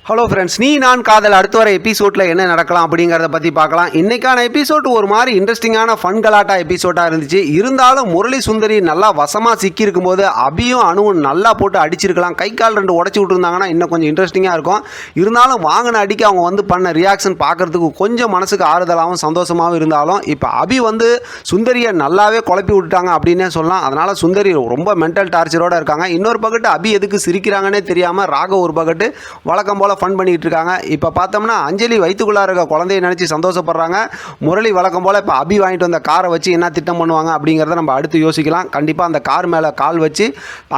Hello friends, நீ நான் காதல் அடுத்த வர எபிசோடில் என்ன நடக்கலாம் அப்படிங்கிறத பற்றி பார்க்கலாம். இன்றைக்கான எபிசோட் ஒரு மாதிரி இன்ட்ரெஸ்டிங்கான ஃபன் கலாட்டா எபிசோடாக இருந்துச்சு. இருந்தாலும் முரளி சுந்தரி நல்லா வசமாக சிக்கியிருக்கும் போது அபியும் அணுவும் நல்லா போட்டு அடிச்சிருக்கலாம். கை கால் ரெண்டு உடச்சி விட்டுருந்தாங்கன்னா இன்னும் கொஞ்சம் இன்ட்ரெஸ்டிங்காக இருக்கும். இருந்தாலும் வாங்கின அடிக்க அவங்க வந்து பண்ண ரியாக்ஷன் பார்க்குறதுக்கு கொஞ்சம் மனசுக்கு ஆறுதலாகவும் சந்தோஷமாகவும் இருந்தாலும் இப்போ அபி வந்து சுந்தரியை நல்லாவே குழப்பி விட்டுட்டாங்க அப்படின்னே சொல்லலாம். அதனால் சுந்தரி ரொம்ப மென்டல் டார்ச்சரோடு இருக்காங்க. இன்னொரு பக்கத்து அபி எதுக்கு சிரிக்கிறாங்கன்னே தெரியாமல் ராக ஒரு பக்கத்து வழக்கம் போல் ஃபன் பண்ணிட்டு இருக்காங்க. இப்போ பார்த்தோம்னா அஞ்சலி வயிற்றுக்குள்ளே இருக்க குழந்தைய நினச்சி சந்தோஷப்படுறாங்க. முரளி வழக்கம் போல் இப்போ அபி வாங்கிட்டு வந்த காரை வச்சு என்ன திட்டம் பண்ணுவாங்க அப்படிங்கிறத நம்ம அடுத்து யோசிக்கலாம். கண்டிப்பாக அந்த கார் மேலே கால் வச்சு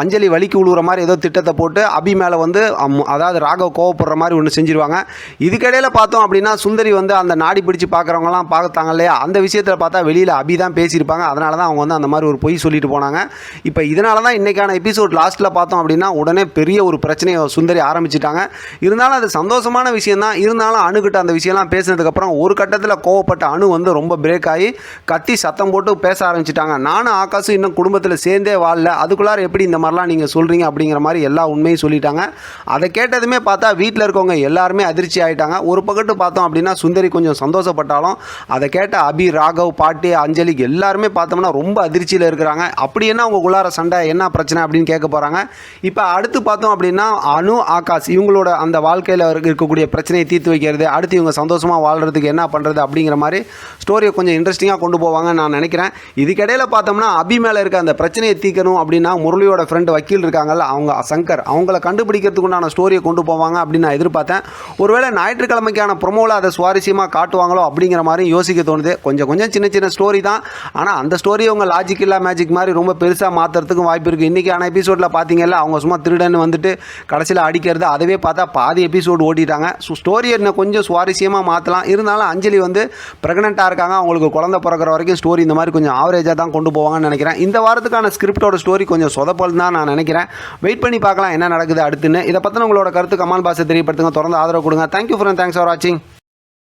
அஞ்சலி வலிக்கு விழுகிற மாதிரி ஏதோ திட்டத்தை போட்டு அபி மேலே வந்து அதாவது ராகவ் கோவப்படுற மாதிரி ஒன்று செஞ்சுருவாங்க. இதுக்கிடையில் பார்த்தோம் அப்படின்னா சுந்தரி வந்து அந்த நாடி பிடிச்சி பார்க்குறவங்களாம் பார்த்தாங்க இல்லையா, அந்த விஷயத்தில் பார்த்தா வெளியில் அபி தான் பேசியிருப்பாங்க. அதனால தான் அவங்க வந்து அந்த மாதிரி ஒரு பொய் சொல்லிட்டு போனாங்க. இப்போ இதனால தான் இன்றைக்கான எபிசோட் லாஸ்ட்டில் பார்த்தோம் அப்படின்னா உடனே பெரிய ஒரு பிரச்சனையை சுந்தரி ஆரம்பிச்சிட்டாங்க. இருந்தாலும் அது சந்தோஷமான விஷயம் தான். இருந்தாலும் அணுகிட்ட அந்த விஷயம்லாம் பேசினதுக்கப்புறம் ஒரு கட்டத்தில் கோவப்பட்ட அணு வந்து ரொம்ப பிரேக் ஆகி கத்தி சத்தம் போட்டு பேச ஆரம்பிச்சிட்டாங்க. நானும் ஆகாஷும் இன்னும் குடும்பத்தில் சேர்ந்தே வாழல, அதுக்குள்ளார எப்படி இந்த மாதிரிலாம் நீங்கள் சொல்கிறீங்க அப்படிங்கிற மாதிரி எல்லா உண்மையும் சொல்லிட்டாங்க. அதை கேட்டதுமே பார்த்தா வீட்டில் இருக்கவங்க எல்லாருமே அதிர்ச்சி ஆகிட்டாங்க. ஒரு பக்கத்து பார்த்தோம் அப்படின்னா சுந்தரி கொஞ்சம் சந்தோஷப்பட்டாலும் அதை கேட்ட அபி, ராகவ், பாட்டி, அஞ்சலி எல்லாருமே பார்த்தோம்னா ரொம்ப அதிர்ச்சியில் இருக்கிறாங்க. அப்படி என்ன அவங்களுக்குள்ளார சண்டை, என்ன பிரச்சனை அப்படின்னு கேட்க போகிறாங்க. இப்போ அடுத்து பார்த்தோம் அப்படின்னா அணு, ஆகாஷ் இவங்களோட அந்த வாழ்க்கையில் இருக்கக்கூடிய பிரச்சனையை தீர்த்து வைக்கிறது, அடுத்து இவங்க சந்தோஷமாக வாழ்கிறதுக்கு என்ன பண்ணுறது அப்படிங்கிற மாதிரி ஸ்டோரியை கொஞ்சம் இன்ட்ரெஸ்டிங்காக கொண்டு போவாங்கன்னு நான் நினைக்கிறேன். இதுக்கிடையில் பார்த்தோம்னா அபி மேலே இருக்க அந்த பிரச்சனையை தீர்க்கணும் அப்படின்னா முரளியோட ஃப்ரெண்டு வக்கீல் இருக்காங்கல்ல, அவங்க சங்கர், அவங்கள கண்டுபிடிக்கிறதுக்குண்டான ஸ்டோரியை கொண்டு போவாங்க அப்படின்னு நான் எதிர்பார்த்தேன். ஒருவேளை ஞாயிற்றுக்கிழமைக்கான ப்ரொமோவில் அதை சுவாரஸ்யமாக காட்டுவாங்களோ அப்படிங்கிற மாதிரி யோசிக்க தோணுது. கொஞ்சம் கொஞ்சம் சின்ன சின்ன ஸ்டோரி தான், ஆனால் அந்த ஸ்டோரியை அவங்க லாஜிக் இல்லை மேஜிக் மாதிரி ரொம்ப பெருசாக மாற்றுறதுக்கும் வாய்ப்பு இருக்குது. இன்றைக்கான எபிசோடில் பார்த்தீங்கல்ல, அவங்க சும்மா திருடன்னு வந்துட்டு கடைசியில் அடிக்கிறது, அதவே பார்த்தா பாதி எபிசோடு ஓட்டிட்டாங்க. ஸ்டோரியை இன்னும் கொஞ்சம் சுவாரஸ்யமாக மாற்றலாம். இருந்தாலும் அஞ்சலி வந்து ப்ரெக்னெண்ட்டாக இருக்காங்க, அவங்களுக்கு குழந்தை பிறக்கிற வரைக்கும் ஸ்டோரி இந்த மாதிரி கொஞ்சம் ஆவரேஜாக தான் கொண்டு போவாங்கன்னு நினைக்கிறேன். இந்த வாரத்துக்கான ஸ்கிரிப்டோட ஸ்டோரி கொஞ்சம் சொதப்பல் தான் நான் நினைக்கிறேன். வெயிட் பண்ணி பார்க்கலாம் என்ன நடக்குது அடுத்துன்னு. இதை பற்றின உங்களோட கருத்து கமெண்ட் பாக்ஸை தெரியப்படுத்துங்க. தொடர்ந்து ஆதரவு கொடுங்க. தேங்க்யூ ஃபார் வாட்சிங்.